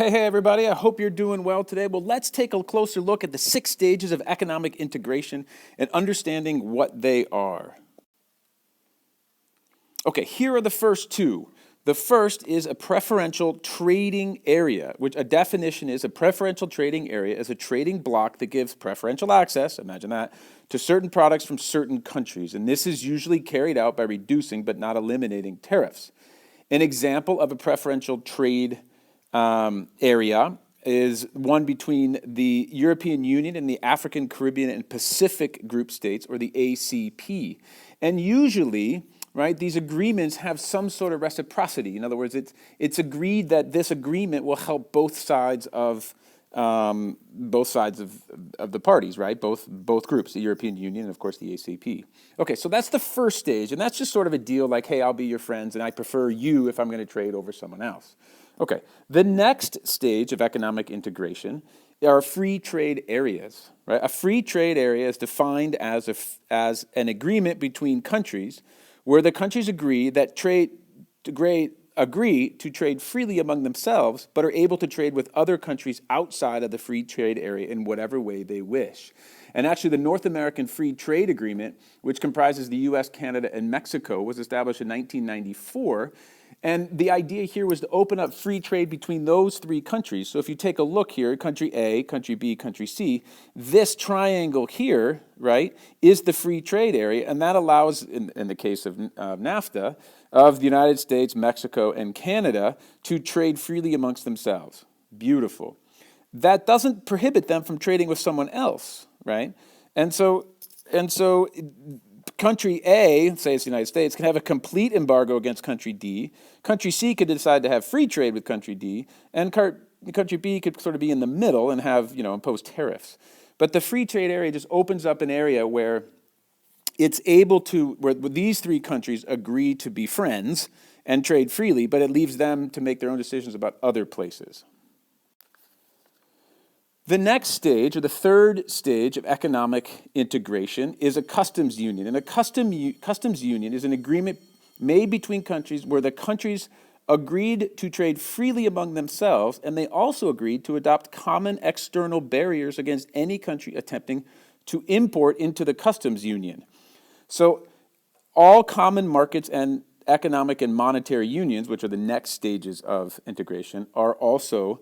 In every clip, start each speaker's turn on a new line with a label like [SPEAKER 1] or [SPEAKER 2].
[SPEAKER 1] Hey, everybody. I hope you're doing well today. Well, let's take a closer look at the 6 stages of economic integration and understanding what they are. Okay, here are the first two. The first is a preferential trading area, which a definition is a preferential trading area is a trading block that gives preferential access, imagine that, to certain products from certain countries. And this is usually carried out by reducing but not eliminating tariffs. An example of a preferential trade area is one between the European Union and the African, Caribbean, and Pacific group states, or the ACP. And usually, right, these agreements have some sort of reciprocity. In other words, it's agreed that this agreement will help both sides of the parties, right? Both groups, the European Union and, of course, the ACP. Okay, so that's the first stage, and that's just sort of a deal like, hey, I'll be your friends, and I prefer you if I'm going to trade over someone else. Okay, the next stage of economic integration are free trade areas, right? A free trade area is defined as an agreement between countries where the countries agree to trade freely among themselves, but are able to trade with other countries outside of the free trade area in whatever way they wish. And actually, the North American Free Trade Agreement, which comprises the US, Canada, and Mexico, was established in 1994. And the idea here was to open up free trade between those three countries. So if you take a look here, country A, country B, country C, this triangle here, right, is the free trade area. And that allows, in the case of NAFTA, of the United States, Mexico, and Canada to trade freely amongst themselves. Beautiful. That doesn't prohibit them from trading with someone else, right? And so country A, say it's the United States, can have a complete embargo against country D. Country C could decide to have free trade with country D, and country B could sort of be in the middle and have, impose tariffs. But the free trade area just opens up an area where it's able to, where these three countries agree to be friends and trade freely, but it leaves them to make their own decisions about other places. The next stage, or the third stage of economic integration, is a customs union. And a customs union is an agreement made between countries where the countries agreed to trade freely among themselves, and they also agreed to adopt common external barriers against any country attempting to import into the customs union. So all common markets and economic and monetary unions, which are the next stages of integration, are also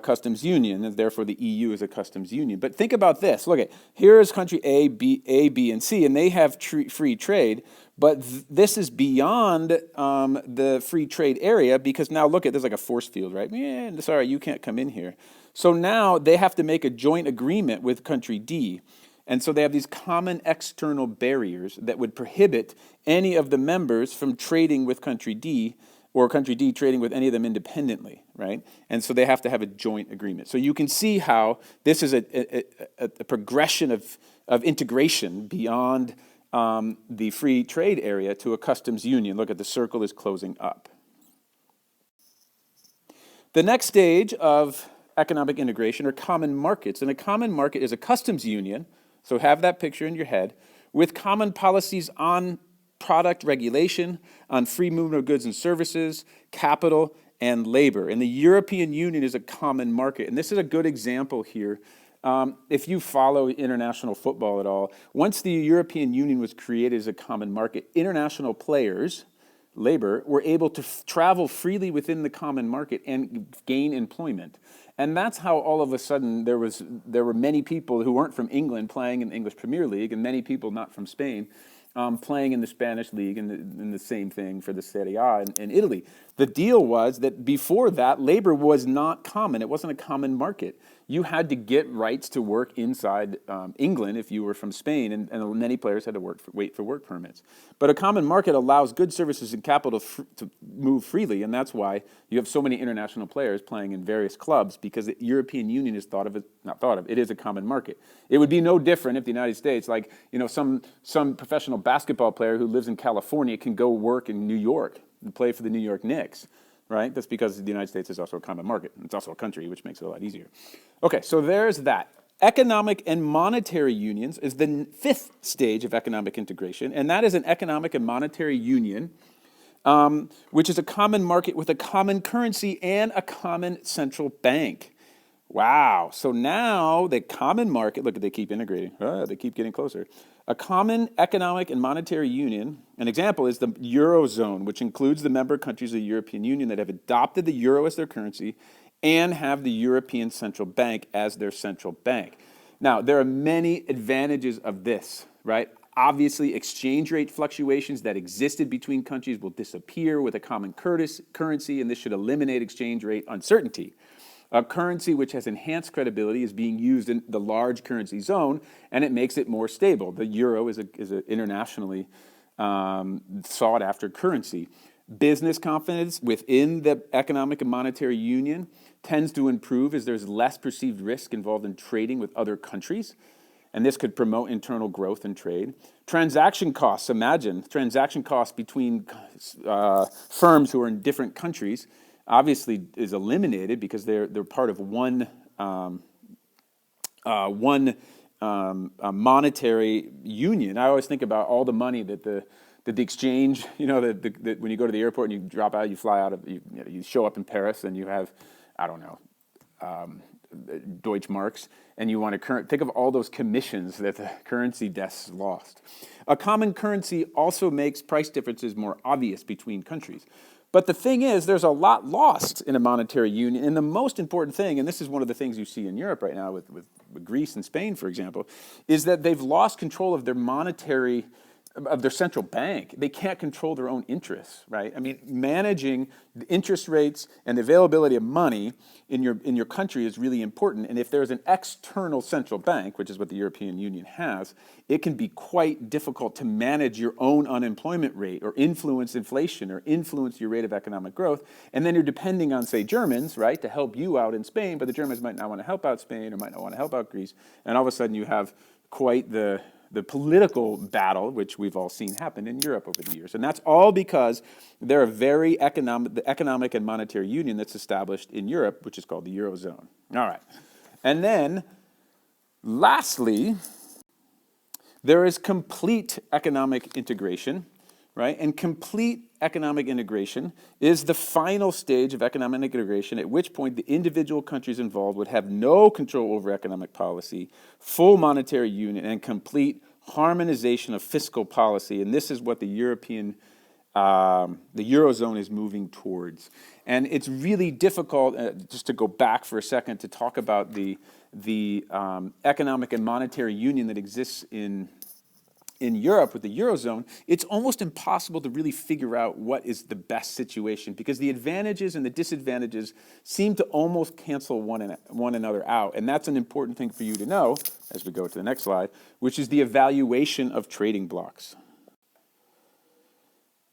[SPEAKER 1] customs union, and therefore the EU is a customs union. But think about this. Look, here is country A, B, and C, and they have free trade, but this is beyond the free trade area, because now look at, there's like a force field, right? Yeah, sorry, you can't come in here. So now they have to make a joint agreement with country D. And so they have these common external barriers that would prohibit any of the members from trading with country D, or country D trading with any of them independently, right? And so they have to have a joint agreement. So you can see how this is a progression of integration beyond the free trade area to a customs union. Look at the circle is closing up. The next stage of economic integration are common markets. And a common market is a customs union, so have that picture in your head, with common policies on product regulation, on free movement of goods and services, capital, and labor. And the European Union is a common market. And this is a good example here. If you follow international football at all, once the European Union was created as a common market, international players, labor, were able to travel freely within the common market and gain employment. And that's how all of a sudden there were many people who weren't from England playing in the English Premier League, and many people not from Spain playing in the Spanish league, and the same thing for the Serie A in Italy. The deal was that before that, labor was not common. It wasn't a common market. You had to get rights to work inside England if you were from Spain, and many players had to wait for work permits. But a common market allows goods, services, and capital to move freely, and that's why you have so many international players playing in various clubs, because the European Union is it is a common market. It would be no different if the United States, like, some professional basketball player who lives in California can go work in New York and play for the New York Knicks, right? That's because the United States is also a common market. It's also a country, which makes it a lot easier. Okay, so there's that. Economic and monetary unions is the fifth stage of economic integration, and that is an economic and monetary union which is a common market with a common currency and a common central bank. Wow. So now the common market, look, they keep integrating. They keep getting closer. A common economic and monetary union, an example is the Eurozone, which includes the member countries of the European Union that have adopted the euro as their currency and have the European Central Bank as their central bank. Now, there are many advantages of this, right? Obviously, exchange rate fluctuations that existed between countries will disappear with a common currency, and this should eliminate exchange rate uncertainty. A currency which has enhanced credibility is being used in the large currency zone, and it makes it more stable. The euro is an internationally sought after currency. Business confidence within the economic and monetary union tends to improve as there's less perceived risk involved in trading with other countries, and this could promote internal growth and trade. Transaction costs, imagine transaction costs between firms who are in different countries obviously is eliminated because they're part of one monetary union. I always think about all the money that the exchange, that when you go to the airport and you drop out, you fly out of, you show up in Paris and you have, I don't know, Deutschmarks, and you want to think of all those commissions that the currency desks lost. A common currency also makes price differences more obvious between countries. But the thing is, there's a lot lost in a monetary union. And the most important thing, and this is one of the things you see in Europe right now with Greece and Spain, for example, is that they've lost control of their central bank. They can't control their own interests, right? I mean, managing the interest rates and the availability of money in your country is really important. And if there's an external central bank, which is what the European Union has, it can be quite difficult to manage your own unemployment rate or influence inflation or influence your rate of economic growth. And then you're depending on, say, Germans, right, to help you out in Spain, but the Germans might not want to help out Spain or might not want to help out Greece. And all of a sudden you have quite the political battle, which we've all seen happen in Europe over the years. And that's all because they're the economic and monetary union that's established in Europe, which is called the Eurozone. All right. And then, lastly, there is complete economic integration, right? And complete economic integration is the final stage of economic integration, at which point the individual countries involved would have no control over economic policy, full monetary union, and complete harmonization of fiscal policy. And this is what the Eurozone is moving towards. And it's really difficult, just to go back for a second, to talk about the economic and monetary union that exists in Europe with the Eurozone. It's almost impossible to really figure out what is the best situation because the advantages and the disadvantages seem to almost cancel one another out. And that's an important thing for you to know as we go to the next slide, which is the evaluation of trading blocks.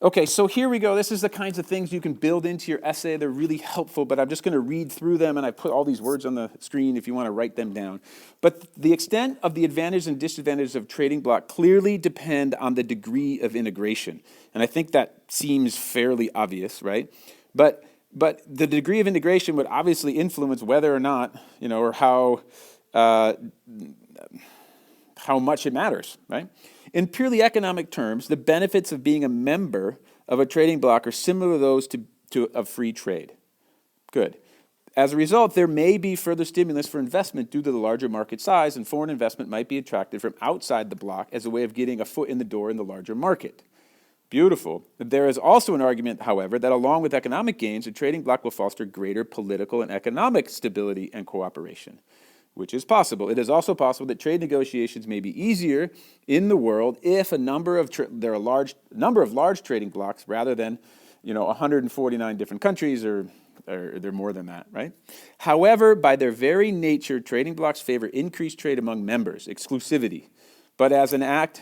[SPEAKER 1] Okay, so here we go. This is the kinds of things you can build into your essay. They're really helpful, but I'm just going to read through them, and I put all these words on the screen if you want to write them down. But the extent of the advantages and disadvantages of trading block clearly depend on the degree of integration. And I think that seems fairly obvious, right? But the degree of integration would obviously influence whether or not, or how much it matters, right? In purely economic terms, the benefits of being a member of a trading bloc are similar to those of free trade. Good. As a result, there may be further stimulus for investment due to the larger market size, and foreign investment might be attracted from outside the bloc as a way of getting a foot in the door in the larger market. Beautiful. There is also an argument, however, that along with economic gains, a trading bloc will foster greater political and economic stability and cooperation, which is possible. It is also possible that trade negotiations may be easier in the world if there are a large number of large trading blocs rather than 149 different countries, or they're more than that, right? However, by their very nature, trading blocs favor increased trade among members, exclusivity, but act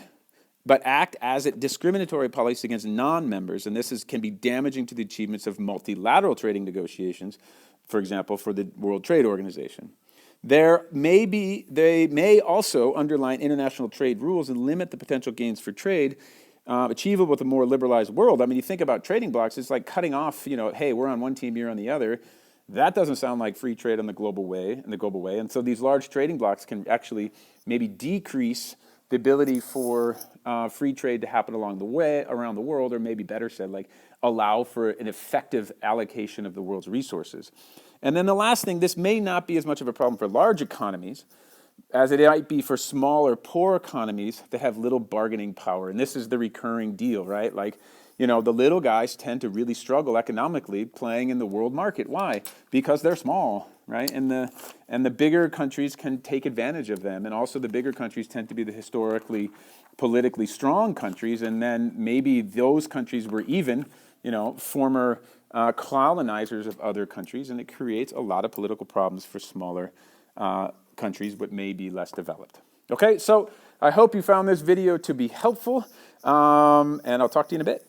[SPEAKER 1] as a discriminatory policy against non-members, and this can be damaging to the achievements of multilateral trading negotiations, for example, for the World Trade Organization. They may also underline international trade rules and limit the potential gains for trade achievable with a more liberalized world. I mean, you think about trading blocks, it's like cutting off, hey, we're on one team, you're on the other. That doesn't sound like free trade on the global way. And so these large trading blocks can actually maybe decrease the ability for free trade to happen around the world, or maybe better said, like allow for an effective allocation of the world's resources. And then the last thing, this may not be as much of a problem for large economies as it might be for smaller, poor economies that have little bargaining power. And this is the recurring deal, right? Like, you know, the little guys tend to really struggle economically playing in the world market. Why? Because they're small, right? And the bigger countries can take advantage of them. And also the bigger countries tend to be the historically, politically strong countries. And then maybe those countries were even, you know, former colonizers of other countries. And it creates a lot of political problems for smaller countries, but may be less developed. Okay, so I hope you found this video to be helpful, and I'll talk to you in a bit.